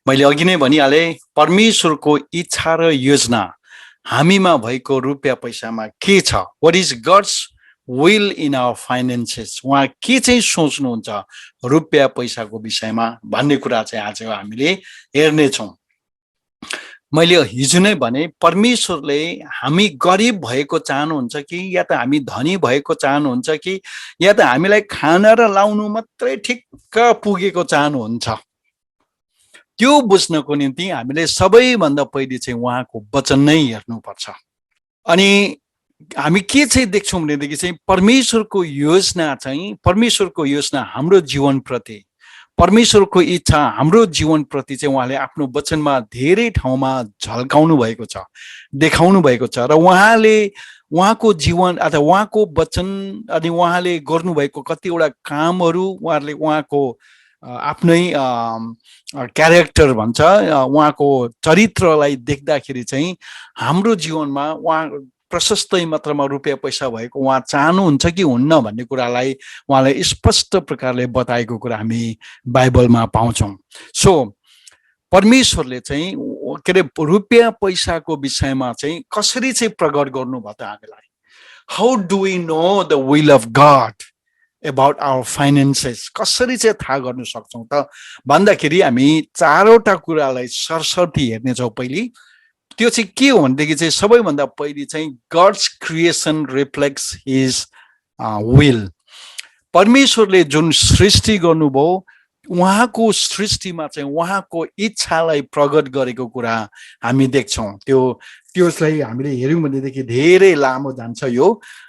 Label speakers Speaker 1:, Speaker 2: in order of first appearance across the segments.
Speaker 1: मैले अघि नै भनिहाले परमेश्वरको इच्छा र योजना हामीमा भएको रुपियाँ पैसामा के छ, what is God's will in our finances, उहाँ के चाहिँ सोच्नुहुन्छ रुपियाँ पैसाको विषयमा भन्ने कुरा चाहिँ आज हामीले हेर्नेछौँ। मैले हिजो नै भने परमेश्वरले हामी गरिब भएको चाहनुहुन्छ कि या त हामी धनी भएको चाहनुहुन्छ कि या त हामीलाई खाना र लाउनु मात्रै ठिक्क पुगेको चाहनुहुन्छ। त्यो बुझ्नको निम्ति हामीले सबैभन्दा पहिले चाहिँ उहाँको वचन नै हेर्नुपर्छ। अनि हामी के चाहिँ देख्छौँ भनेदेखि चाहिँ परमेश्वरको योजना हाम्रो जीवनप्रति, परमेश्वरको इच्छा हाम्रो जीवनप्रति चाहिँ उहाँले आफ्नो वचनमा धेरै ठाउँमा झल्काउनु भएको छ, देखाउनु भएको छ। र उहाँको जीवन अथवा उहाँको वचन अनि उहाँले गर्नुभएको कतिवटा कामहरू उहाँको आफ्नै क्यारेक्टर भन्छ, उहाँको चरित्रलाई देख्दाखेरि चाहिँ हाम्रो जीवनमा उहाँ प्रशस्तै मात्रामा रुपियाँ पैसा भएको उहाँ चाहनुहुन्छ कि हुन्न भन्ने कुरालाई उहाँले स्पष्ट प्रकारले बताएको कुरा हामी बाइबलमा पाउँछौँ। सो परमेश्वरले चाहिँ के अरे रुपियाँ पैसाको विषयमा चाहिँ कसरी चाहिँ प्रकट गर्नुभयो त हामीलाई? How do we know the will of God about our finances? कसरी चाहिँ थाहा गर्न सक्छौँ त भन्दाखेरि हामी चारवटा कुरालाई सरसर्ती हेर्नेछौँ। पहिली त्यो चाहिँ के हो भनेदेखि चाहिँ सबैभन्दा पहिले चाहिँ gods creation reflects his will. परमेश्वरले जुन सृष्टि गर्नुभयो उहाँको सृष्टिमा चाहिँ उहाँको इच्छालाई प्रकट गरेको कुरा हामी देख्छौँ। त्यसलाई हामीले हेऱ्यौँ भनेदेखि धेरै लामो जान्छ यो,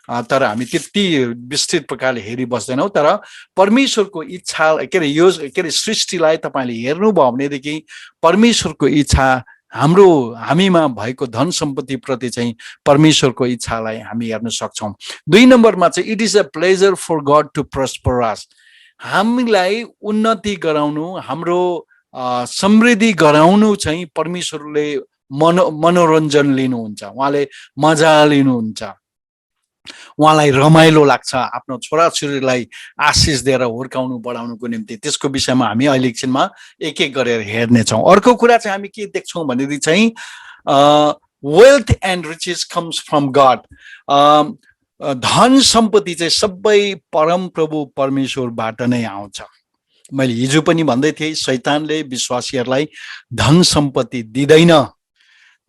Speaker 1: तर हामी त्यति विस्तृत प्रकारले हेरिबस्दैनौँ। तर परमेश्वरको इच्छा के अरे सृष्टिलाई तपाईँले हेर्नुभयो भनेदेखि परमेश्वरको इच्छा हामीमा भएको धन सम्पत्ति प्रति चाहिँ परमेश्वरको इच्छालाई हामी हेर्न सक्छौँ। 2 नम्बरमा चाहिँ it is a pleasure for God to prosper us, हामीलाई उन्नति गराउनु, हाम्रो समृद्धि गराउनु चाहिँ परमेश्वरले मनोरञ्जन लिनुहुन्छ, उहाँले मजा लिनुहुन्छ, उहाँलाई रमाइलो लाग्छ आफ्नो छोराछोरीलाई आशिष दिएर हुर्काउनु बढाउनुको निम्ति। त्यसको विषयमा हामी अहिले एकछिनमा एक एक गरेर हेर्नेछौँ। अर्को कुरा चाहिँ हामी के देख्छौँ भनेदेखि चाहिँ wealth and riches comes from God, धन सम्पत्ति चाहिँ सबै परम प्रभु परमेश्वरबाट नै आउँछ। मैले हिजो पनि भन्दै थिएँ, शैतानले विश्वासीहरूलाई धन सम्पत्ति दिँदैन,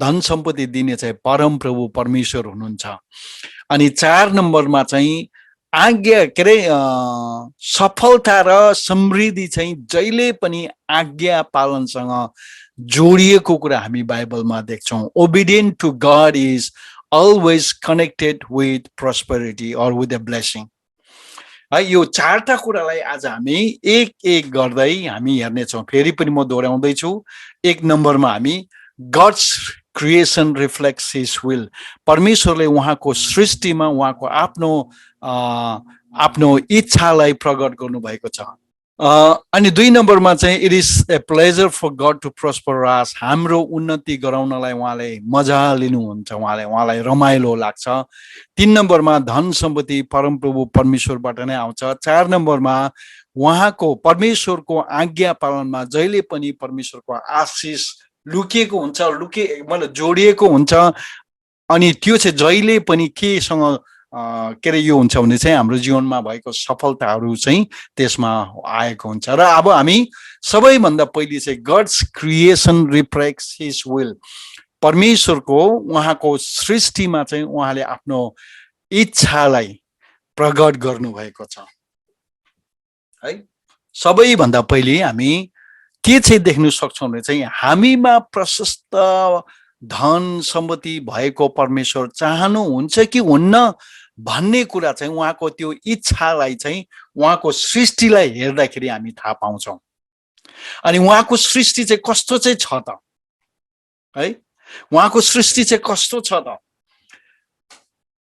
Speaker 1: धन सम्पत्ति दिने चाहिँ परम प्रभु परमेश्वर हुनुहुन्छ। अनि 4 नम्बरमा चाहिँ आज्ञा के अरे सफलता र समृद्धि चाहिँ जहिले पनि आज्ञा पालनसँग जोडिएको कुरा हामी बाइबलमा देख्छौँ। Obedient to God is always connected with prosperity or with a blessing। है, यो 4टा कुरालाई आज हामी एक एक गर्दै हामी हेर्नेछौँ। फेरि पनि म दोहोऱ्याउँदैछु। 1 नम्बरमा हामी gods creation reflects his will, परमेश्वरले उहाँको सृष्टिमा उहाँको आफ्नो इच्छालाई प्रकट गर्नुभएको छ। अनि 2 नम्बरमा चाहिँ it is a pleasure for God to prosper us, हाम्रो उन्नति गराउनलाई उहाँले मजा लिनुहुन्छ, उहाँलाई रमाइलो लाग्छ। 3 नम्बरमा धन सम्पत्ति परमप्रभु परमेश्वरबाट नै आउँछ। 4 नम्बरमा उहाँको परमेश्वरको आज्ञा पालनमा जहिले पनि परमेश्वरको आशिष लुकिएको हुन्छ, मतलब जोडिएको हुन्छ। अनि त्यो चाहिँ जहिले पनि केसँग के अरे यो हुन्छ भने चाहिँ हाम्रो जीवनमा भएको सफलताहरू चाहिँ त्यसमा आएको हुन्छ। र अब हामी सबैभन्दा पहिले चाहिँ gods creation reflects his will, परमेश्वरको उहाँको सृष्टिमा चाहिँ उहाँले आफ्नो इच्छालाई प्रकट गर्नुभएको छ। है, सबैभन्दा पहिले हामी के चाहिँ देख्न सक्छौँ भने चाहिँ हामीमा प्रशस्त धन सम्पत्ति भएको परमेश्वर चाहनुहुन्छ कि हुन्न भन्ने कुरा चाहिँ उहाँको त्यो इच्छालाई चाहिँ उहाँको सृष्टिलाई हेर्दाखेरि हामी थाहा पाउँछौँ। अनि उहाँको सृष्टि चाहिँ कस्तो चाहिँ छ त? है, उहाँको सृष्टि चाहिँ कस्तो छ त?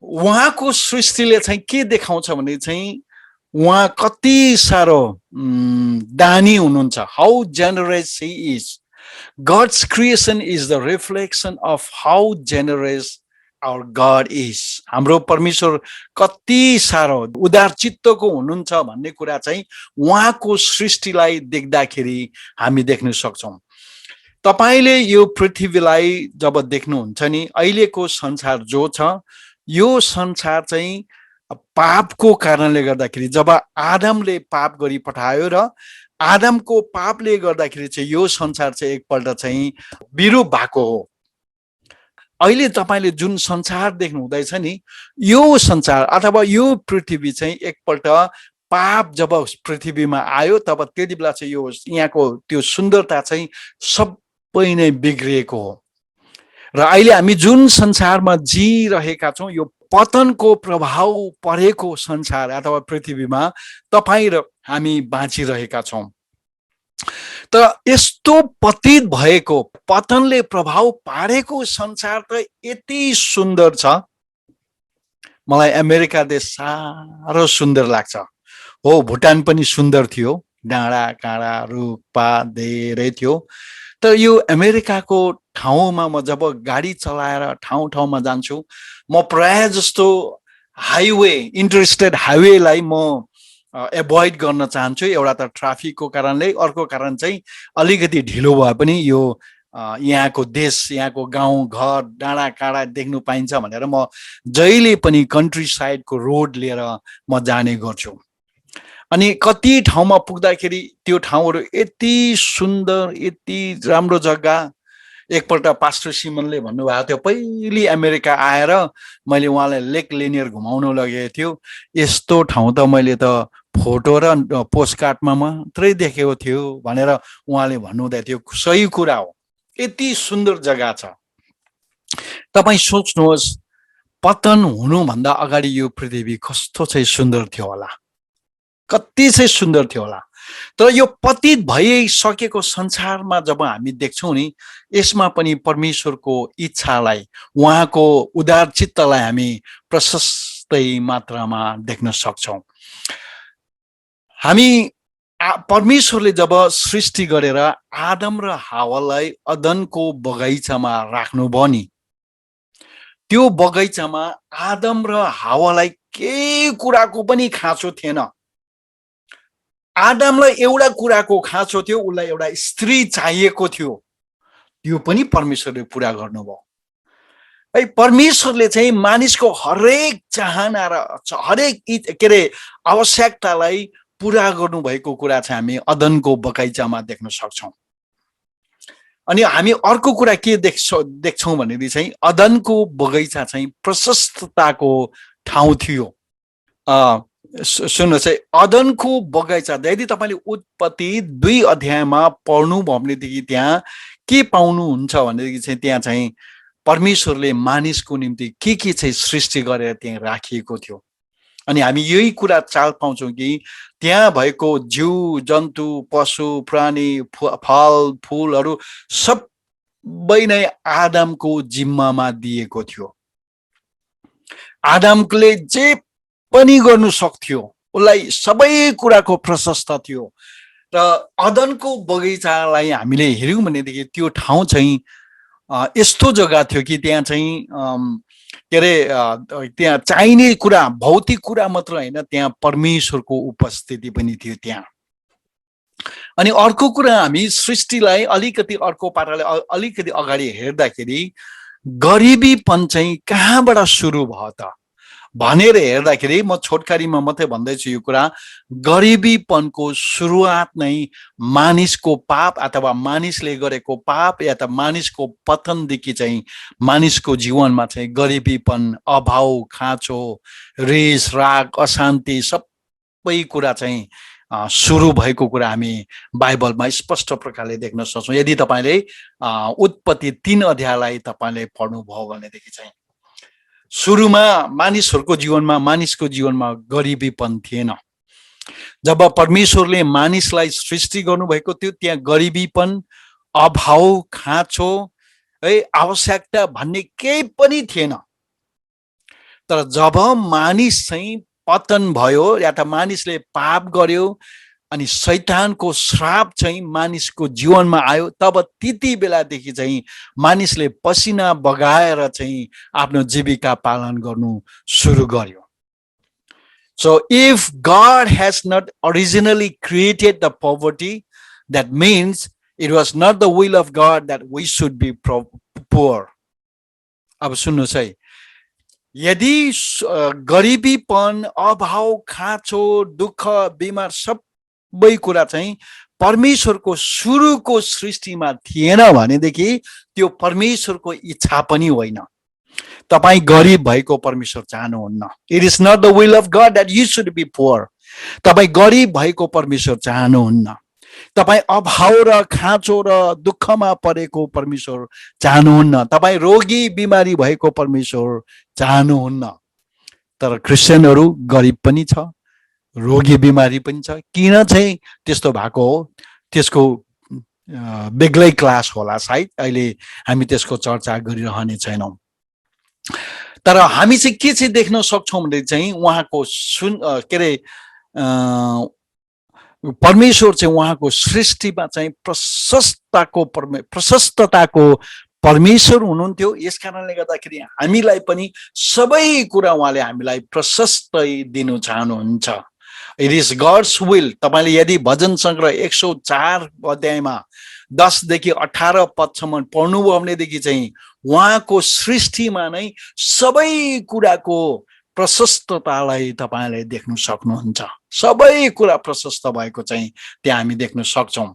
Speaker 1: उहाँको सृष्टिले चाहिँ के देखाउँछ भने चाहिँ उहाँ कति साह्रो दानी हुनुहुन्छ। How generous he is. God's creation is the reflection of how generous our God is। हाम्रो परमेश्वर कति साह्रो उदार चित्तको हुनुहुन्छ भन्ने कुरा चाहिँ उहाँको सृष्टिलाई देख्दाखेरि हामी देख्न सक्छौँ। तपाईले यो पृथ्वीलाई जब देख्नुहुन्छ नि, अहिलेको संसार जो छ यो संसार चाहिँ पापको कारणले गर्दाखेरि, जब आदमले पाप गरी पठायो र आदमको पापले गर्दाखेरि चाहिँ यो संसार चाहिँ एकपल्ट चाहिँ विरूप भएको हो। अहिले तपाईले जुन संसार देख्नु हुँदैछ नि, यो संसार अथवा यो पृथ्वी चाहिँ एकपल्ट पाप जब पृथ्वीमा आयो तब त्यति बेला चाहिँ यो यहाँको त्यो सुन्दरता चाहिँ सबै नै बिग्रिएको हो। र अहिले हामी जुन संसारमा जिरहेका छौँ यो पतनको प्रभाव परेको संसार अथवा पृथ्वीमा तपाईँ र हामी बाँचिरहेका छौँ। तर यस्तो पतित भएको, पतनले प्रभाव पारेको संसार त यति सुन्दर छ, मलाई अमेरिका देश साह्रो सुन्दर लाग्छ। हो, भुटान पनि सुन्दर थियो, डाँडा काँडा रुखपात धेरै थियो। तर यो अमेरिकाको ठाउँमा म जब गाडी चलाएर ठाउँ ठाउँमा जान्छु, म प्राय जस्तो हाइवे, इन्टरस्टेट हाइवेलाई म एभोइड गर्न चाहन्छु। एउटा त ट्राफिकको कारणले, अर्को कारण चाहिँ अलिकति ढिलो भए पनि यो यहाँको देश, यहाँको गाउँ घर डाँडा काँडा देख्नु पाइन्छ भनेर म जहिले पनि कन्ट्री साइडको रोड लिएर म जाने गर्छु। अनि कति ठाउँमा पुग्दाखेरि त्यो ठाउँहरू यति सुन्दर, यति राम्रो जग्गा। एकपल्ट पास्टर सिमनले भन्नुभएको थियो, पहिले अमेरिका आएर मैले उहाँलाई लेक लेनियर घुमाउन लगेको थियो, यस्तो ठाउँ त मैले त फोटो र पोस्टकार्डमा मात्रै देखेको थियो भनेर उहाँले भन्नुहुँदै थियो। सही कुरा हो, यति सुन्दर जग्गा छ। तपाईँ सोच्नुहोस्, पतन हुनुभन्दा अगाडि यो पृथ्वी कस्तो चाहिँ सुन्दर थियो होला, कति चाहिँ सुन्दर थियो होला। तर यो पतित भइसकेको संसारमा जब हामी देख्छौँ नि, यसमा पनि परमेश्वरको इच्छालाई, उहाँको उदार चित्तलाई हामी प्रशस्तै मात्रामा देख्न सक्छौँ। हामी परमेश्वरले जब सृष्टि गरेर आदम र हावालाई अदनको बगैँचामा राख्नुभयो नि, त्यो बगैँचामा आदम र हावालाई केही कुराको पनि खाँचो थिएन। आदमलाई एउटा कुराको खाँचो थियो, उसलाई एउटा स्त्री चाहिएको थियो, त्यो पनि परमेश्वरले पुरा गर्नुभयो। है, परमेश्वरले चाहिँ मानिसको हरेक चाहना र हरेक के अरे आवश्यकतालाई पुरा गर्नुभएको कुरा चाहिँ हामी अदनको बगैँचामा देख्न सक्छौँ। अनि हामी अर्को कुरा के देख्छौँ भनेदेखि चाहिँ अदनको बगैँचा चाहिँ प्रशस्तताको ठाउँ थियो। सुन्नुहोस् है, अदनको बगैँचा यदि तपाईँले उत्पत्ति 2 अध्यायमा पढ्नुभयो भनेदेखि त्यहाँ के पाउनुहुन्छ भनेदेखि चाहिँ त्यहाँ चाहिँ परमेश्वरले मानिसको निम्ति के चाहिँ सृष्टि गरेर त्यहाँ राखिएको थियो। अनि हामी यही कुरा चाल पाउँछौँ कि त्यहाँ भएको जीव जन्तु पशु प्राणी फल फुलहरू सबै नै आदमको जिम्मामा दिएको थियो। आदमले जे पनि गर्नु सक्थ्यो, उसलाई सबै कुराको प्रशस्त थियो। र अदनको बगैँचालाई हामीले हेऱ्यौँ भनेदेखि त्यो ठाउँ चाहिँ यस्तो जग्गा थियो कि त्यहाँ चाहिँ के अरे त्यहाँ चाहिने कुरा, भौतिक कुरा मात्र होइन, त्यहाँ परमेश्वरको उपस्थिति पनि थियो त्यहाँ। अनि अर्को कुरा, हामी सृष्टिलाई अलिकति अर्को पाराले अलिकति अगाडि हेर्दाखेरि गरिबीपन चाहिँ कहाँबाट सुरु भयो त भनेर हेर्दाखेरि, म छोटकरीमा मात्रै भन्दैछु यो कुरा, गरिबीपनको सुरुवात नै मानिसको पाप अथवा मानिसले गरेको पाप या त मानिसको पतनदेखि चाहिँ मानिसको जीवनमा चाहिँ गरिबीपन, अभाव, खाँचो, रिस राग, अशान्ति सबै कुरा चाहिँ सुरु भएको कुरा हामी बाइबलमा स्पष्ट प्रकारले देख्न सक्छौँ। यदि तपाईँले उत्पत्ति 3 अध्यायलाई तपाईँले पढ्नुभयो भनेदेखि चाहिँ सुरुमा मानिसको जीवनमा गरिबीपन थिएन। जब परमेश्वरले मानिसलाई सृष्टि गर्नुभएको थियो त्यहाँ गरिबीपन, अभाव, खाँचो, है, आवश्यकता भन्ने केही पनि थिएन। तर जब मानिस चाहिँ पतन भयो या त मानिसले पाप गर्यो अनि शैतानको श्राप चाहिँ मानिसको जीवनमा आयो, तब त्यति बेलादेखि चाहिँ मानिसले पसिना बगाएर चाहिँ आफ्नो जीविका पालन गर्नु सुरु गर्यो। So if God has not originally created the poverty, that means It was not the will of God that we should be poor. अब सुन्नुहोस् है, यदि गरिबीपन, अभाव, खाँचो, दुःख, बिमार सबै कुरा चाहिँ परमेश्वरको सुरुको सृष्टिमा थिएन भनेदेखि त्यो परमेश्वरको इच्छा पनि होइन। तपाईँ गरिब भएको परमेश्वर चाहनुहुन्न। It is not the will of God that you should be poor. तपाईँ गरिब भएको परमेश्वर चाहनुहुन्न। तपाईँ अभाव र खाँचो र दुःखमा परेको परमेश्वर चाहनुहुन्न। तपाईँ रोगी बिमारी भएको परमेश्वर चाहनुहुन्न। तर क्रिस्चियनहरू गरिब पनि छ, रोगी बिमारी पनि छ। किन चाहिँ त्यस्तो भएको हो? त्यसको बेग्लै क्लास होला सायद, अहिले हामी त्यसको चर्चा गरिरहने छैनौँ। तर हामी चाहिँ के चाहिँ देख्न सक्छौँ भने चाहिँ उहाँको के अरे परमेश्वर चाहिँ उहाँको सृष्टिमा चाहिँ प्रशस्तताको परमेश्वर हुनुहुन्थ्यो। यस कारणले गर्दाखेरि हामीलाई पनि सबै कुरा उहाँले हामीलाई प्रशस्तै दिनु चाहनुहुन्छ। It is God's will. तपाईँले यदि भजन सङ्ग्रह 104 अध्यायमा 10 देखि 18 पदसम्म पढ्नुभयो भनेदेखि चाहिँ उहाँको सृष्टिमा नै सबै कुराको प्रशस्ततालाई तपाईँले देख्न सक्नुहुन्छ। सबै कुरा प्रशस्त भएको चाहिँ त्यहाँ हामी देख्न सक्छौँ।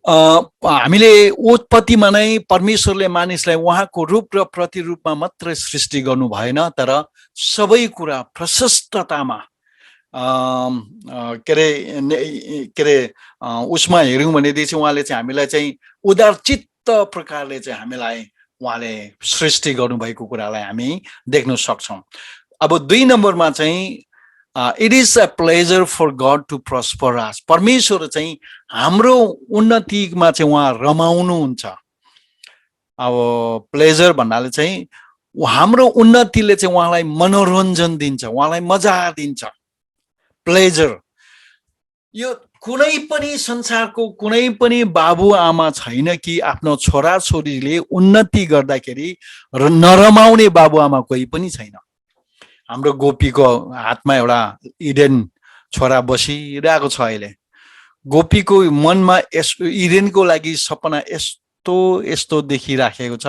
Speaker 1: हामीले उत्पत्तिमा नै परमेश्वरले मानिसलाई उहाँको रूप र प्रतिरूपमा मात्रै सृष्टि गर्नु भएन, तर सबै कुरा प्रशस्ततामा के अरे उसमा हेऱ्यौँ भनेदेखि उहाँले चाहिँ हामीलाई चाहिँ उदारचित्त प्रकारले चाहिँ हामीलाई उहाँले सृष्टि गर्नुभएको कुरालाई हामी देख्न सक्छौँ। अब 2 नम्बरमा चाहिँ it is a pleasure for God to prosper us. परमेश्वर चाहिँ हाम्रो उन्नतिमा चाहिँ उहाँ रमाउनुहुन्छ। अब प्लेजर भन्नाले चाहिँ हाम्रो उन्नतिले चाहिँ उहाँलाई मनोरञ्जन दिन्छ, उहाँलाई मजा दिन्छ। प्लेजर यो कुनै पनि संसारको कुनै पनि बाबुआमा छैन कि आफ्नो छोराछोरीले उन्नति गर्दाखेरि नरमाउने बाबुआमा कोही पनि छैन। हाम्रो गोपीको हातमा एउटा इडेन छोरा बसिरहेको छ अहिले। गोपीको मनमा इडेनको लागि सपना यस्तो यस्तो देखिराखेको छ,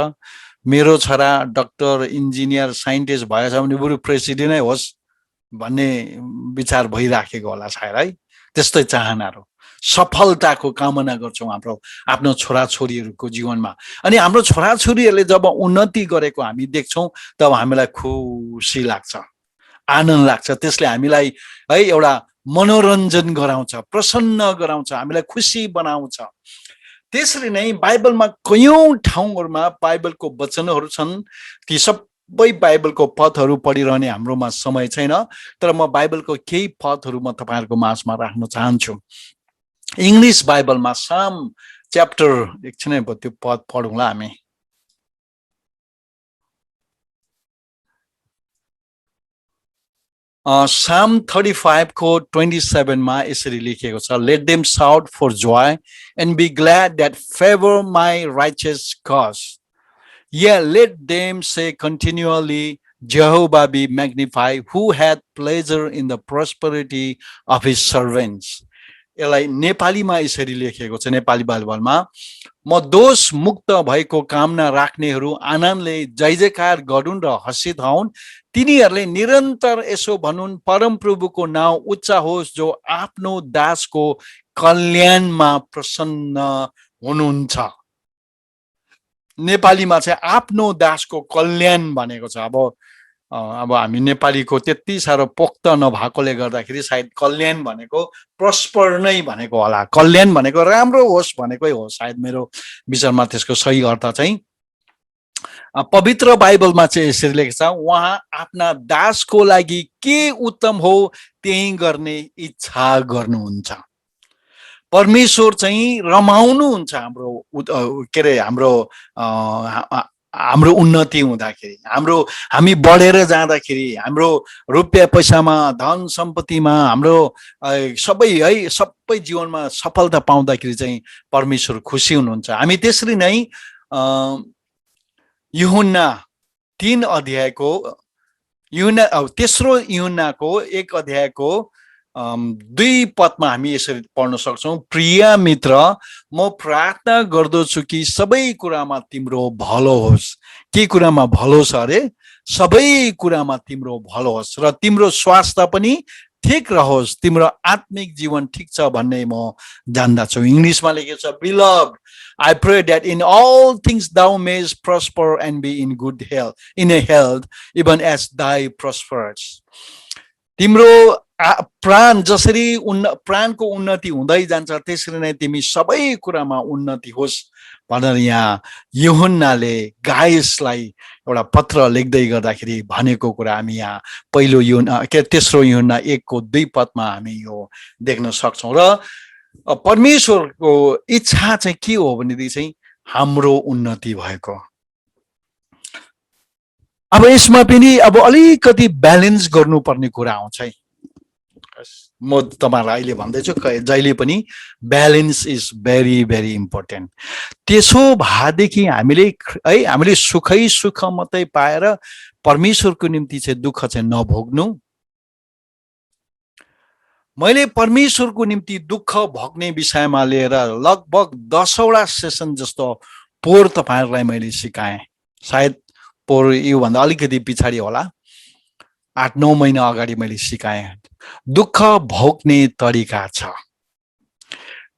Speaker 1: मेरो छोरा डक्टर, इन्जिनियर, साइन्टिस्ट भएछ भने बरु प्रेसिडेन्टै होस् भन्ने विचार भइराखेको होला सायद है। त्यस्तै चाहनाहरू, सफलताको कामना गर्छौँ हाम्रो आफ्नो छोराछोरीहरूको जीवनमा। अनि हाम्रो छोराछोरीहरूले जब उन्नति गरेको हामी देख्छौँ तब हामीलाई खुसी लाग्छ, आनन्द लाग्छ। त्यसले हामीलाई है एउटा मनोरञ्जन गराउँछ, प्रसन्न गराउँछ, हामीलाई खुसी बनाउँछ। त्यसरी नै बाइबलमा कयौं ठाउँहरूमा बाइबलको वचनहरू छन्। ती सबै बाइबलको पदहरू पढिरहने हाम्रोमा समय छैन, तर म बाइबलको केही पदहरू म तपाईँहरूको माझमा राख्न चाहन्छु। इङ्ग्लिस बाइबलमा साम च्याप्टर, एकछिन त्यो पद पढौँला हामी। Psalm 35 को 27 मा यसरी लेखिएको छ, let them shout for joy and be glad that favor my righteous cause. Yeah, let them say continually, Jehovah be magnified, who hath pleasure in the prosperity of his servants. यसलाई नेपालीमा यसरी लेखिएको छ, नेपाली बाइबलमा, म दोष मुक्त भएको कामना राख्नेहरू आनन्दले जय जयकार गरून् र हर्षित हौन्। तिनीहरूले निरन्तर यसो भनुन्, परमप्रभुको नाउँ उच्च होस्, जो आफ्नो दासको कल्याणमा प्रसन्न हुनुहुन्छ। नेपालीमा चाहिँ आफ्नो दासको कल्याण भनेको छ। अब हामी नेपालीको त्यति साह्रो पोख्त नभएकोले गर्दाखेरि सायद कल्याण भनेको प्रस्पर नै भनेको होला। कल्याण भनेको राम्रो होस् भनेकै हो सायद, मेरो विचारमा त्यसको सही अर्थ चाहिँ। पवित्र बाइबलमा चाहिँ यसरी लेखेको छ, उहाँ आफ्ना दासको लागि के उत्तम हो त्यही गर्ने इच्छा गर्नुहुन्छ। परमेश्वर चाहिँ रमाउनुहुन्छ हाम्रो के अरे हाम्रो उन्नति हुँदाखेरि, हामी बढेर जाँदाखेरि, हाम्रो रुपियाँ पैसामा, धन सम्पत्तिमा, हाम्रो सबै जीवनमा सफलता पाउँदाखेरि चाहिँ परमेश्वर खुसी हुनुहुन्छ। हामी त्यसरी नै यूहन्ना 3 अध्यायको तेस्रो यूहन्नाको 1 अध्यायको दुई पदमा हामी यसरी पढ्न सक्छौं, प्रिय मित्र म प्रार्थना गर्दछु कि सबै कुरामा तिम्रो भलो होस्। के कुरामा भलो छ अरे? सबै कुरामा तिम्रो भलो होस् र तिम्रो स्वास्थ्य पनि ठिक रहोस्, तिम्रो आत्मिक जीवन ठिक छ भन्ने म जान्दछु। इंग्लिशमा लेखेको छ, Beloved, I pray that in all things thou mayest prosper and be in good health, in a health, even as thy prospers. तिम्रो प्राण जसरी प्राणको उन्नति हुँदै जान्छ त्यसरी नै तिमी सबै कुरामा उन्नति होस् भनेर यहाँ यूहन्नाले गायसलाई एउटा पत्र लेख्दै गर्दाखेरि भनेको कुरा हामी यहाँ पहिलो तेस्रो यूहन्ना 1:2 पदमा हामी यो देख्न सक्छौं। र परमेश्वरको इच्छा चाहिँ के हो भनेदेखि चाहिँ हाम्रो उन्नति भएको। अब यसमा पनि अब अलिकति ब्यालेन्स गर्नुपर्ने कुरा आउँछ है। म तपाईहरुलाई अहिले भन्दैछु, जहिले पनि balance is very very important. त्यसो भएदेखि हामीले सुखै सुख मात्रै पाएर परमेश्वरको निम्ति चाहिँ दुःख चाहिँ नभोग्नु। मैले परमेश्वरको निम्ति दुःख भोग्ने विषयमा लिएर लगभग 10 वटा सेसन जस्तो पोर तपाईहरुलाई मैले सिकाएँ। सायद पोर यो भन्दा अलिकति पछाडी होला, 8-9 महिना अगाडि मैले सिकाएँ। दुःख भोग्ने तरिका छ।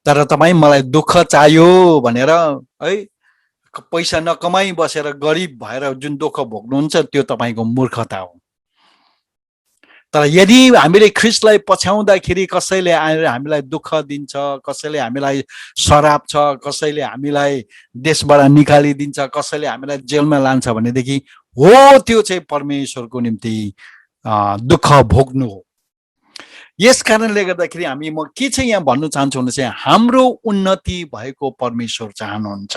Speaker 1: तर तपाई मलाई दुःख चाहियो भनेर है पैसा नकमाई बसेर गरिब भएर जुन दुःख भोग्नुहुन्छ त्यो तपाईको मूर्खता हो। तर यदि हामीले ख्रीष्टलाई पछ्याउँदाखेरि कसैले आएर हामीलाई दुःख दिन्छ, कसैले हामीलाई शराब छ, कसैले हामीलाई देशबाट निकालिदिन्छ, कसैले हामीलाई जेलमा लान्छ भनेदेखि हो त्यो चाहिँ परमेश्वरको निम्ति दुःख भोग्नु हो। यस कारणले गर्दाखेरि म के चाहिँ यहाँ भन्न चाहन्छु भने चाहिँ हाम्रो उन्नति भएको परमेश्वर चाहनुहुन्छ।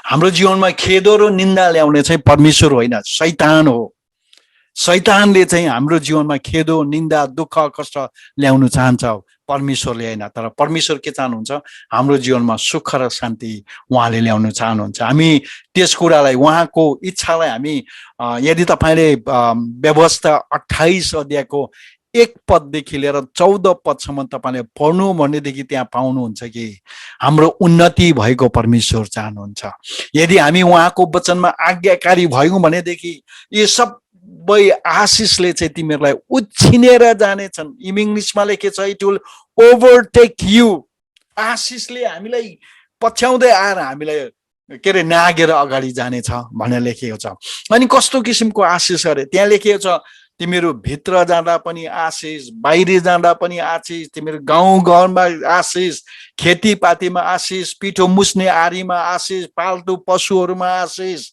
Speaker 1: हाम्रो जीवनमा खेदो र निन्दा ल्याउने चाहिँ परमेश्वर होइन, शैतान हो। शैतानले चाहिँ हाम्रो जीवनमा खेदो, निन्दा, दुःख, कष्ट ल्याउन चाहन्छ, परमेश्वरले होइन। तर परमेश्वर के चाहनुहुन्छ? हाम्रो जीवनमा सुख र शान्ति उहाँले ल्याउन चाहनुहुन्छ। हामी त्यस कुरालाई, उहाँको इच्छालाई हामी यदि तपाईले व्यवस्था 28 अध्यायको 1 पददेखि लिएर 14 पदसम्म तपाईले पढ्नु भनेदेखि त्यहाँ पाउनुहुन्छ कि हाम्रो उन्नति भएको परमेश्वर चाहनुहुन्छ। यदि हामी उहाँको वचनमा आज्ञाकारी भयौं भनेदेखि यो सबै आशिषले चाहिँ तिमीहरूलाई उछिनेर जानेछन्। इंग्लिशमा लेखेको छ, इट विल ओभरटेक यु। आशिषले हामीलाई पछ्याउँदै आएर हामीलाई के रे नागेर अगाडि जानेछ भनेर लेखेको छ। अनि कस्तो किसिमको आशिष अरे? त्यहाँ लेखेको छ, तिमीहरू भित्र जाँदा पनि आशिष, बाहिर जाँदा पनि आशिष, तिमीहरू गाउँ घरमा आशिष, खेतीपातीमा आशिष, पिठो मुस्ने आरीमा आशिष, पाल्तु पशुहरूमा आशिष,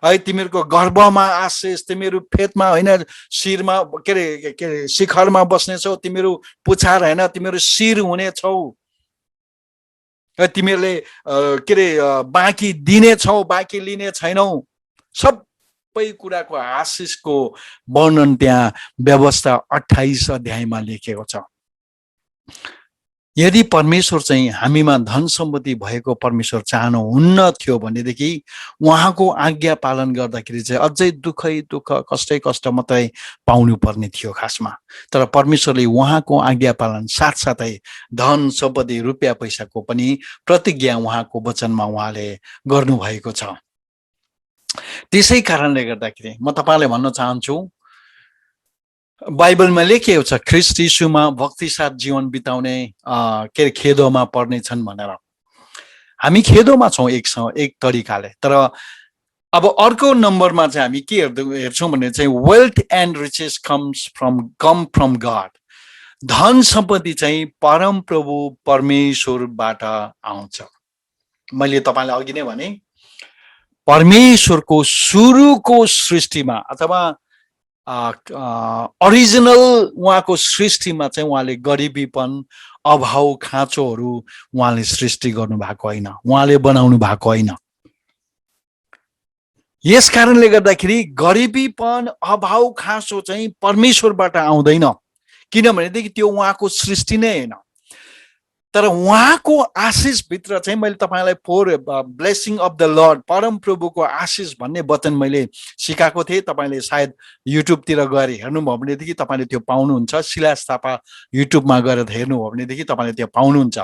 Speaker 1: है तिमीहरूको गर्भमा आशिष, तिमीहरू फेदमा होइन शिरमा के रे शिखरमा बस्नेछौ, तिमीहरू पुछार होइन तिमीहरू शिर हुनेछौ, तिमीहरूले के रे बाँकी दिनेछौ, बाँकी लिने छैनौ। सबै कुराको आशिषको वर्णन त्यहाँ व्यवस्था 28 अध्यायमा लेखेको छ। यदि परमेश्वर चाहिँ हामीमा धन सम्पत्ति भएको परमेश्वर चाहनुहुन्न थियो भनेदेखि उहाँको आज्ञा पालन गर्दाखेरि चाहिँ अझै दुःखै दुःख, कष्टै कष्ट मात्रै पाउनु पर्ने थियो खासमा। तर परमेश्वरले उहाँको आज्ञा पालन साथसाथै धन सम्पत्ति, रुपियाँ पैसाको पनि प्रतिज्ञा उहाँको वचनमा उहाँले गर्नुभएको छ। त्यसै कारणले गर्दाखेरि म तपाईलाई भन्न चाहन्छु, बाइबलमा लेखिएको छ ख्रीष्ट यीशुमा भक्ति साथ जीवन बिताउने के खेदोमा पर्ने छन् भनेर। हामी खेदोमा छौं एक तरिकाले। तर अब अर्को नम्बरमा चाहिँ हामी के हेर्छौं भने चाहिँ wealth and riches come from God. धन सम्पत्ति चाहिँ परम प्रभु परमेश्वरबाट आउँछ। मैले तपाईलाई अघि नै भने परमेश्वरको सुरुको सृष्टिमा अथवा ओरिजिनल उहाँको सृष्टिमा चाहिँ उहाँले गरिबीपन, अभाव, खाँचोहरू उहाँले सृष्टि गर्नु भएको होइन, उहाँले बनाउनु भएको होइन। यस कारणले गर्दाखेरि गरिबीपन, अभाव, खाँचो चाहिँ परमेश्वरबाट आउँदैन, किनभनेदेखि त्यो उहाँको सृष्टि नै होइन। तर उहाँको आशिष भित्र चाहिँ मैले तपाईलाई four blessing of the lord परम प्रभुको आशिष भन्ने वचन मैले सिकाएको थिएँ। तपाईले सायद युट्युबतिर गएर हेर्नुभयो भनेदेखि तपाईले त्यो पाउनुहुन्छ। सिलास थापा युट्युबमा गएर हेर्नुभयो भनेदेखि तपाईले त्यो पाउनुहुन्छ।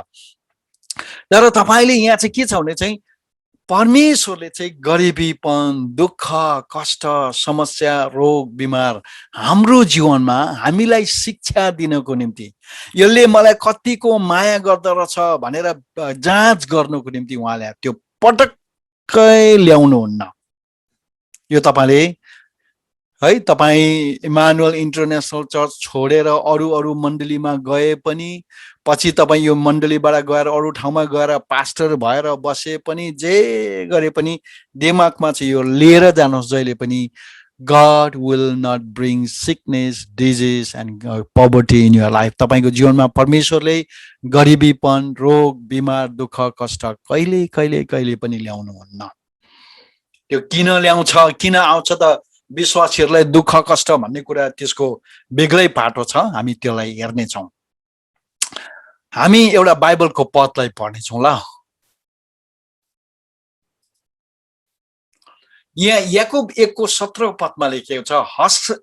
Speaker 1: तर तपाईले यहाँ चाहिँ के छ भने चाहिँ परमेश्वरले चाहिँ गरिबीपन, दुःख, कष्ट, समस्या, रोग, बिमार हाम्रो जीवनमा हामीलाई शिक्षा दिनको निम्ति, यसले मलाई कतिको माया गर्दछ भनेर जाँच गर्नको निम्ति उहाँले त्यो पटक्कै ल्याउनुहुन्न। यो तपाईले है तपाई इमानुएल इन्टरनेशनल चर्च छोडेर अरू मण्डलीमा गए पनि, पछि तपाई यो मण्डलीबाट गएर अरू ठाउँमा गएर पास्टर भएर बसे पनि, जे गरे पनि दिमागमा चाहिँ यो लिएर जानुहोस् जहिले पनि, God will not bring sickness, disease and poverty in your life. तपाईको जीवनमा परमेश्वरले गरिबीपन, रोग, बिमार, दुःख, कष्ट कहिले कहिले कहिले पनि ल्याउनुहुन्न। त्यो किन ल्याउँछ, किन आउँछ त विश्वासीहरूलाई दुःख कष्ट भन्ने कुरा त्यसको बेग्लै पाटो छ। हामी त्यसलाई हेर्ने छौं। हामी एउटा बाइबलको पदलाई पढ्ने छौं ल। यहाँ याकूब 1को 17 पदमा लेखिएको छ,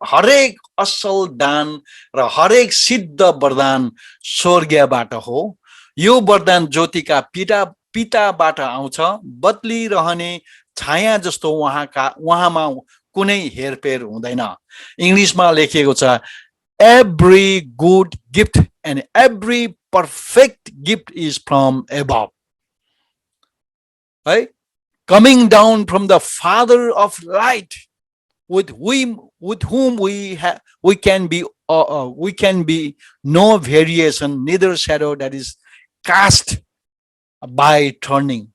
Speaker 1: हरेक असल दान र हरेक सिद्ध वरदान स्वर्गीयबाट हो। यो वरदान ज्योतिका पिताबाट आउँछ, बदलिरहने छाया जस्तो उहाँमा कुनै हेरफेर हुँदैन। इंग्लिशमा लेखिएको छ, every good gift and every perfect gift is from above, right? Coming down from the Father of light, with whom we can be no variation, neither shadow that is cast by turning.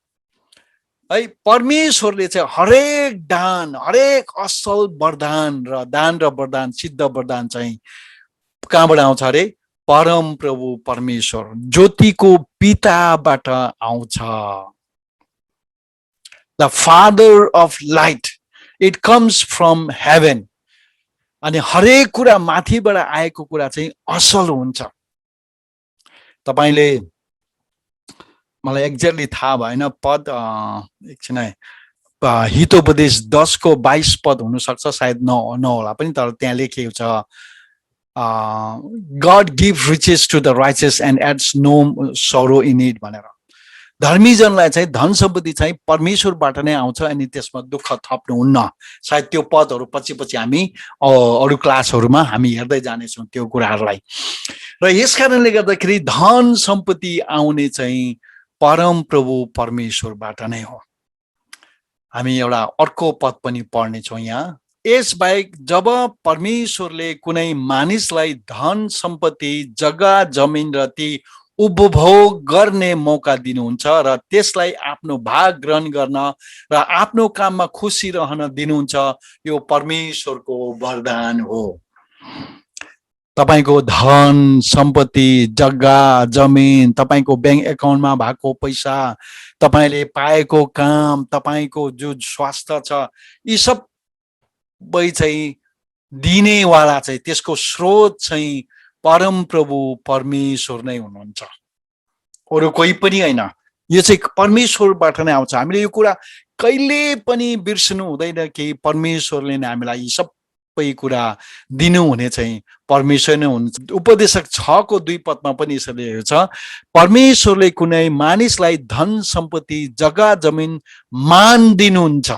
Speaker 1: है परमेश्वरले चाहिँ हरेक दान, हरेक असल वरदान र दान र वरदान, सिद्ध वरदान चाहिँ कहाँबाट आउँछ अरे? परम प्रभु परमेश्वर ज्योतिको पिताबाट आउँछ। The Father of light, it comes from heaven. अनि हरेक कुरा माथिबाट आएको कुरा चाहिँ असल हुन्छ। तपाईले मलाई एक्ज्याक्टली थाहा भएन पद, एकछिन है, हितोपदेश 10 को 22 पद हुन सक्छ, सायद नहोला पनि, तर त्यहाँ लेखिएको छ, God gives riches to the righteous and adds no sorrow in it भनेर। धर्मीजनलाई चाहिँ धन सम्पत्ति चाहिँ परमेश्वरबाट नै आउँछ अनि त्यसमा दुःख थप्नुहुन्न। सायद त्यो पदहरू पछि हामी अरू क्लासहरूमा हामी हेर्दै जानेछौँ त्यो कुराहरूलाई। र यसकारणले गर्दाखेरि धन सम्पत्ति आउने चाहिँ परम प्रभु परमेश्वरबाट नै हो। हामी एउटा अर्को पद पनि पढ्ने छौँ यहाँ। यसबाहेक जब परमेश्वरले कुनै मानिसलाई धन सम्पत्ति, जग्गा जमिन र ती उपभोग गर्ने मौका दिनुहुन्छ र त्यसलाई आफ्नो भाग ग्रहण गर्न र आफ्नो काममा खुसी रहन दिनुहुन्छ, यो परमेश्वरको वरदान हो। तपाईको धन सम्पत्ति, जग्गा जमिन, तपाईको बैंक एकाउन्टमा भएको पैसा, तपाईले पाएको काम, तपाईको जो स्वास्थ्य छ, यी सबै चाहिँ दिनेवाला चाहिँ त्यसको स्रोत चाहिँ परम प्रभु परमेश्वर नै हुनुहुन्छ, अरू कोही पनि हैन। यो चाहिँ परमेश्वरबाट नै आउँछ। हामीले यो कुरा कहिले पनि बिर्सनु हुँदैन कि परमेश्वरले नै हामीलाई यी सबै कुरा दिनुहुने चाहिँ परमेश्वर नै हुनुहुन्छ। उपदेशक 6 को 2 पदमा पनि यसरी लेखेको छ, परमेश्वरले कुनै मानिसलाई धन सम्पत्ति, जग्गा जमिन, मान दिनुहुन्छ।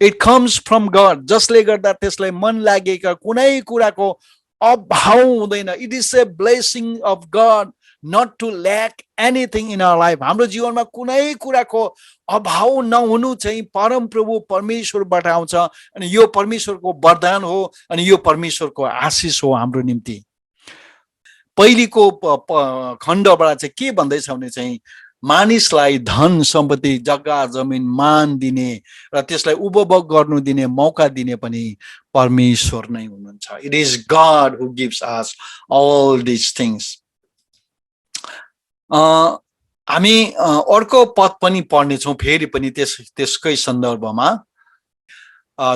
Speaker 1: इट कम्स फ्रम गड, जसले गर्दा त्यसलाई मन लागेका कुनै कुराको अभाव हुँदैन। It is a blessing of God not to lack anything in our life. हाम्रो जीवनमा कुनै कुराको अभाव नहुनु चाहिँ परम प्रभु परमेश्वरबाट आउँछ अनि यो परमेश्वरको वरदान हो अनि यो परमेश्वरको आशिष हो हाम्रो निम्ति। पहिलेको खण्डबाट चाहिँ के भन्दैछ भने चाहिँ मानिसलाई धन सम्पत्ति, जग्गा जमिन, मान दिने र त्यसलाई उपभोग गर्नु दिने मौका दिने पनि परमेश्वर नै हुनुहुन्छ। It is God who gives us all these things. हामी अर्को पद पनि पढ्ने छौं फेरि पनि त्यसकै सन्दर्भमा।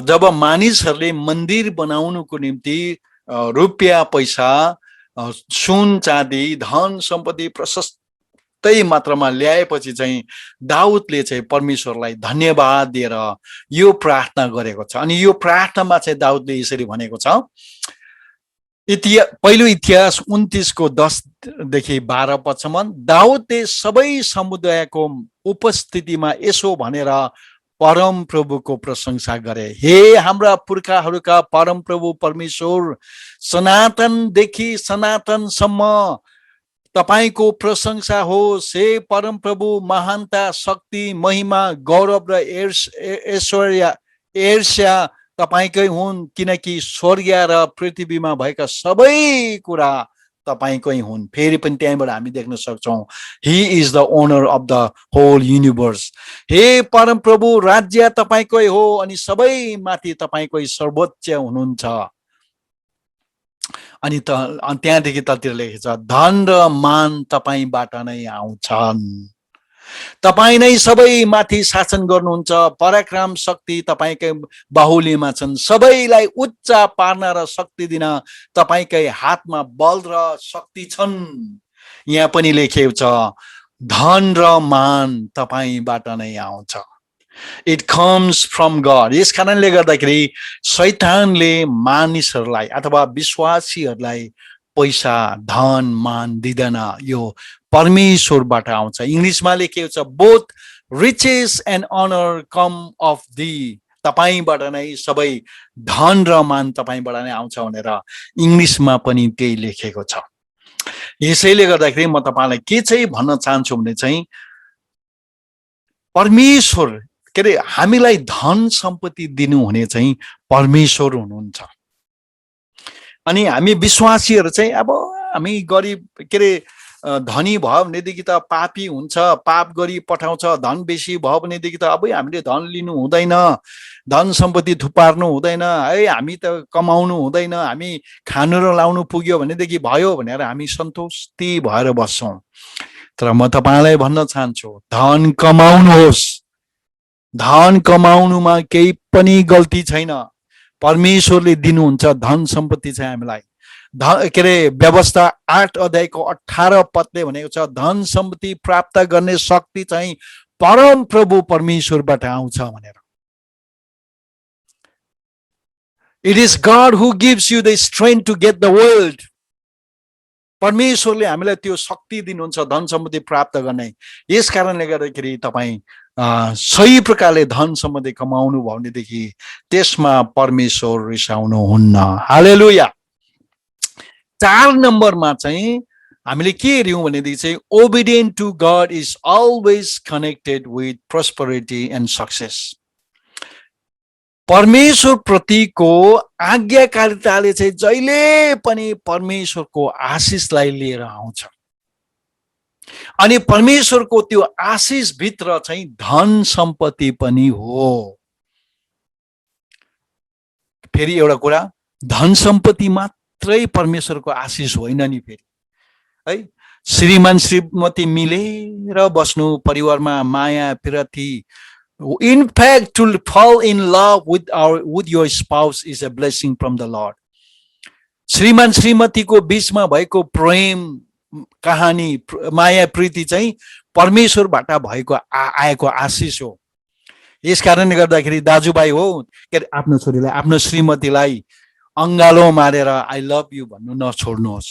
Speaker 1: जब मानिसहरूले मन्दिर बनाउनुको निम्ति रुपियाँ पैसा, सुन चाँदी, धन सम्पत्ति, त्यही मात्रामा ल्याएपछि चाहिँ दाउदले चाहिँ परमेश्वरलाई धन्यवाद दिएर यो प्रार्थना गरेको छ। अनि यो प्रार्थनामा चाहिँ दाउदले यसरी भनेको छ, पहिलो इतिहास 29:10 देखि 12 पदसम्म, दाउदले सबै समुदायको उपस्थितिमा यसो भनेर परम प्रभुको प्रशंसा गरे, हे हाम्रा पुर्खाहरूका परम प्रभु परमेश्वर, सनातनदेखि सनातनसम्म तपाईको प्रशंसा होस्। हे परम प्रभु, महानता, शक्ति, महिमा, गौरव र ऐश्वर्य तपाईकै हुन्, किनकि स्वर्ग र पृथ्वीमा भएका सबै कुरा तपाईकै हुन्। फेरि पनि त्यहीँबाट हामी देख्न सक्छौँ, he is the owner of the whole universe. हे परम प्रभु, राज्य तपाईकै हो अनि सबै माथि तपाईकै सर्वोच्च हुनुहुन्छ। अनि त्यहाँदेखि ततिर लेखेको छ, धन र मान तपाईबाट नै आउँछन्, तपाई नै सबै माथि शासन गर्नुहुन्छ, पराक्रम शक्ति तपाईकै बाहुल्यमा छन्, सबैलाई उच्च पार्न र शक्ति दिन तपाईकै हातमा बल र शक्ति छन्। यहाँ पनि लेखेको छ, धन र मान तपाईबाट नै आउँछ। It comes from God. यस कारणले गर्दाखेरि शैतानले मानिसहरूलाई अथवा विश्वासीहरूलाई पैसा, धन, मान दिँदैन, यो परमेश्वरबाट आउँछ। इङ्ग्लिसमा लेखेको छ, both riches and honour come of thee. तपाईबाट नै सबै धन र मान तपाईबाट नै आउँछ भनेर इङ्ग्लिसमा पनि त्यही लेखेको छ। यसैले गर्दाखेरि म तपाईँलाई के चाहिँ भन्न चाहन्छु भने चाहिँ, परमेश्वर के अरे हामीलाई धन सम्पत्ति दिनुहुने चाहिँ परमेश्वर हुनुहुन्छ। अनि हामी विश्वासीहरू चाहिँ अब हामी गरिब के अरे धनी भयो भनेदेखि त पापी हुन्छ, पाप गरी पठाउँछ। धन बेसी भयो भनेदेखि त अब हामीले धन लिनु हुँदैन, धन सम्पत्ति थुपार्नु हुँदैन, है हामी त कमाउनु हुँदैन, हामी खानु र लाउनु पुग्यो भनेदेखि भयो भनेर हामी सन्तुष्टि भएर बस्छौँ। तर म तपाईँलाई भन्न चाहन्छु, धन कमाउनुहोस्, धन कमाउनुमा केही पनि गल्ती छैन। परमेश्वरले दिनुहुन्छ धन सम्पत्ति चाहिँ हामीलाई। के अरे व्यवस्था 8:18 पदले भनेको छ, धन सम्पत्ति प्राप्त गर्ने शक्ति चाहिँ परम प्रभु परमेश्वरबाट आउँछ भनेर। It is God who gives you the strength to get the world. परमेश्वरले हामीलाई त्यो शक्ति दिनुहुन्छ धन सम्पत्ति प्राप्त गर्ने। यस कारणले गर्दाखेरि तपाईँ सही प्रकारले धन सम्पत्ति कमाउनु भयो भनेदेखि त्यसमा परमेश्वर रिसाउनुहुन्न। हालेलुया। 4 नम्बरमा चाहिँ हामीले के हेर्यौँ भनेदेखि चाहिँ, obedient to God is always connected with prosperity and success. परमेश्वर प्रतिको आज्ञाकारिताले चाहिँ जहिले पनि परमेश्वरको आशिषलाई लिएर आउँछ। अनि परमेश्वरको त्यो आशिष भित्र चाहिँ धन सम्पत्ति पनि हो। फेरि एउटा कुरा, धन सम्पत्ति मात्रै परमेश्वरको आशिष होइन नि फेरि, है। श्रीमान श्रीमती मिलेर बस्नु, परिवारमा माया प्रीति, in fact to fall in love with your spouse is a blessing from the Lord. श्रीमान श्रीमतीको बीचमा भएको प्रेम कहानी, माया प्रीति चाहिँ परमेश्वरबाट भएको आएको आशिष हो। यस कारणले गर्दाखेरि दाजुभाइ हो के आफ्नो छोरीलाई, आफ्नो श्रीमतीलाई अङ्गालो मारेर आई लभ यु भन्नु नछोड्नुहोस्,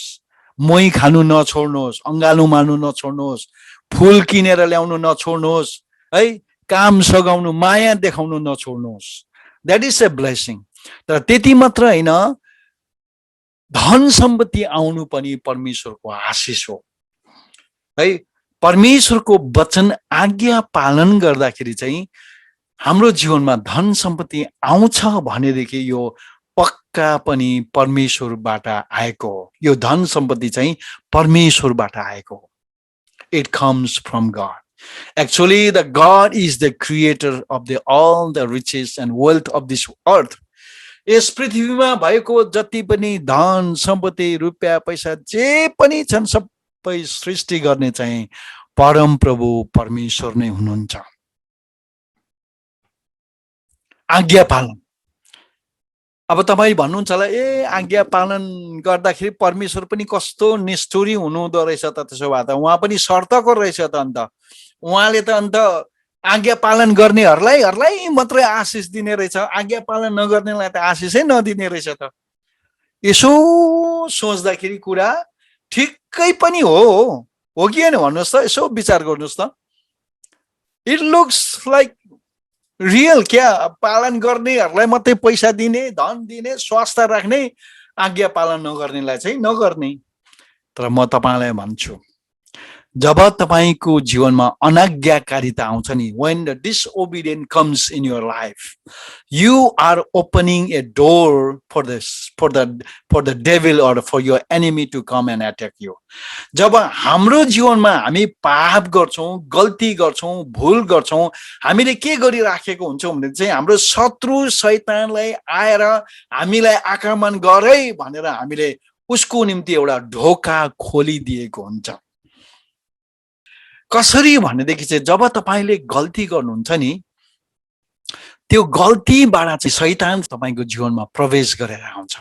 Speaker 1: मोही खानु नछोड्नुहोस्, अङ्गालो मार्नु नछोड्नुहोस्, फुल किनेर ल्याउनु नछोड्नुहोस्, है, काम सघाउनु, माया देखाउनु नछोड्नुहोस्। That is a blessing. तर त्यति मात्र होइन, धन सम्पत्ति आउनु पनि परमेश्वरको आशिष हो, है। परमेश्वरको वचन आज्ञा पालन गर्दाखेरि चाहिँ हाम्रो जीवनमा धन सम्पत्ति आउँछ भनेदेखि यो पक्का पनि परमेश्वरबाट आएको हो। यो धन सम्पत्ति चाहिँ परमेश्वरबाट आएको हो। It comes from God. Actually, the God is the creator of all the riches and wealth of this earth. यस पृथ्वीमा भएको जति पनि धन सम्पत्ति, रुपियाँ पैसा जे पनि छन्, सबै सृष्टि गर्ने चाहिँ परम प्रभु परमेश्वर नै हुनुहुन्छ। आज्ञा पालन। अब तपाईँ भन्नुहुन्छ होला ए आज्ञा पालन गर्दाखेरि परमेश्वर पनि कस्तो निष्ठुरी हुनुहुँदो रहेछ त, त्यसो भए त उहाँ पनि शर्तको रहेछ त, अन्त उहाँले त अन्त आज्ञा पालन गर्नेहरूलाई मात्रै आशिष दिने रहेछ, आज्ञा पालन नगर्नेलाई त आशिषै नदिने रहेछ त। यसो सोच्दाखेरि कुरा ठिकै पनि हो कि होइन भन्नुहोस् त, यसो विचार गर्नुहोस् त। इट लुक्स लाइक रियल क्या, पालन गर्नेहरूलाई मात्रै पैसा दिने, धन दिने, स्वास्थ्य राख्ने, आज्ञा पालन नगर्नेलाई चाहिँ नगर्ने। तर म तपाईँलाई भन्छु, जब तपाईँको जीवनमा अनाज्ञाकारिता आउँछ नि, when the disobedient comes in your life, you are opening a door for the devil or for your enemy to come and attack you. जब हाम्रो जीवनमा हामी पाप गर्छौं, गल्ती गर्छौं, भुल गर्छौं, हामीले के गरिराखेको हुन्छौं भने चाहिँ हाम्रो शत्रु शैतानलाई आएर हामीलाई आक्रमण गरे भनेर हामीले उसको निम्ति एउटा ढोका खोलिदिएको हुन्छ। कसरी भनेदेखि चाहिँ जब तपाईले गल्ती गर्नुहुन्छ नि, त्यो गल्तीबाट चाहिँ शैतान तपाईको जीवनमा प्रवेश गरेर आउँछ।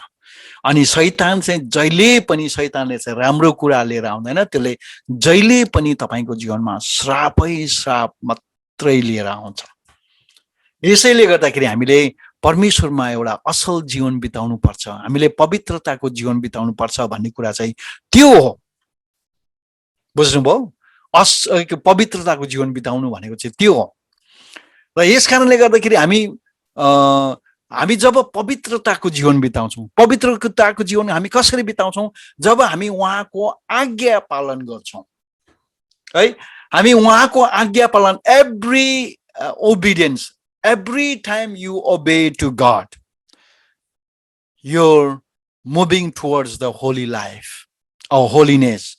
Speaker 1: अनि शैतान चाहिँ जहिले पनि, शैतानले चाहिँ राम्रो कुरा लिएर आउँदैन, त्यसले जहिले पनि तपाईको जीवनमा श्रापै श्राप मात्रै लिएर आउँछ। यसैले गर्दाखेरि हामीले परमेश्वरमा एउटा असल जीवन बिताउनु पर्छ, हामीले पवित्रताको जीवन बिताउनु पर्छ भन्ने कुरा चाहिँ त्यो हो। बुझ्नुभयो? पवित्रताको जीवन बिताउनु भनेको चाहिँ त्यो हो। र यस कारणले गर्दाखेरि हामी जब पवित्रताको जीवन बिताउँछौँ, पवित्रताको जीवन हामी कसरी बिताउँछौँ? जब हामी उहाँको आज्ञा पालन गर्छौँ है। हामी उहाँको आज्ञा पालन, every obedience, every time you obey to God, you're moving towards the holy life or holiness.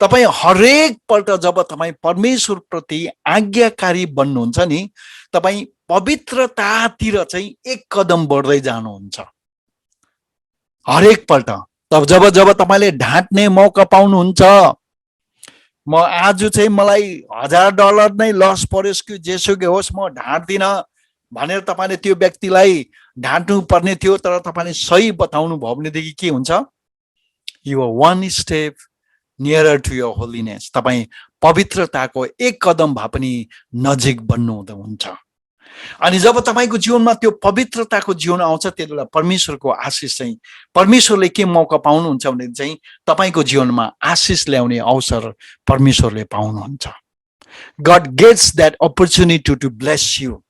Speaker 1: तपाई हरेक पल्ट जब तपाई परमेश्वर प्रति आज्ञाकारी बन्नुहुन्छ नि, तपाई पवित्रतातिर चाहिँ एक कदम बढ्दै जानुहुन्छ हरेक पल्ट। तब जब तपाईले ढाँट्ने मौका पाउनुहुन्छ, म आज चाहिँ मलाई $1000 नै लस परोस् कि जेसुकै होस् म ढाँट्दिन भनेर तपाईले त्यो व्यक्तिलाई ढाँट्नु पर्ने थियो, तर तपाईले सही बताउनु भयो भनेदेखि के हुन्छ? You are one step nearer to your holiness. तपाई पवित्रताको एक कदम भए पनि नजिक बन्नुहुन्छ। अनि जब तपाईको जीवनमा त्यो पवित्रताको जीवन आउँछ, त्यसबेला परमेश्वरको आशिष चाहिँ, परमेश्वरले के मौका पाउनुहुन्छ भने चाहिँ तपाईको जीवनमा आशिष ल्याउने अवसर परमेश्वरले पाउनुहुन्छ। God gets that opportunity to bless you.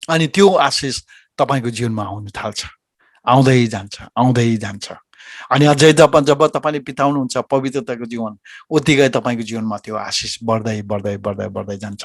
Speaker 1: अनि त्यो आशिष तपाईको जीवनमा आउन थाल्छ, आउँदै जान्छ। अनि अझै जब तपाईले बिताउनुहुन्छ पवित्रताको जीवन, उतिकै तपाईको जीवनमा त्यो आशिष बढ्दै जान्छ।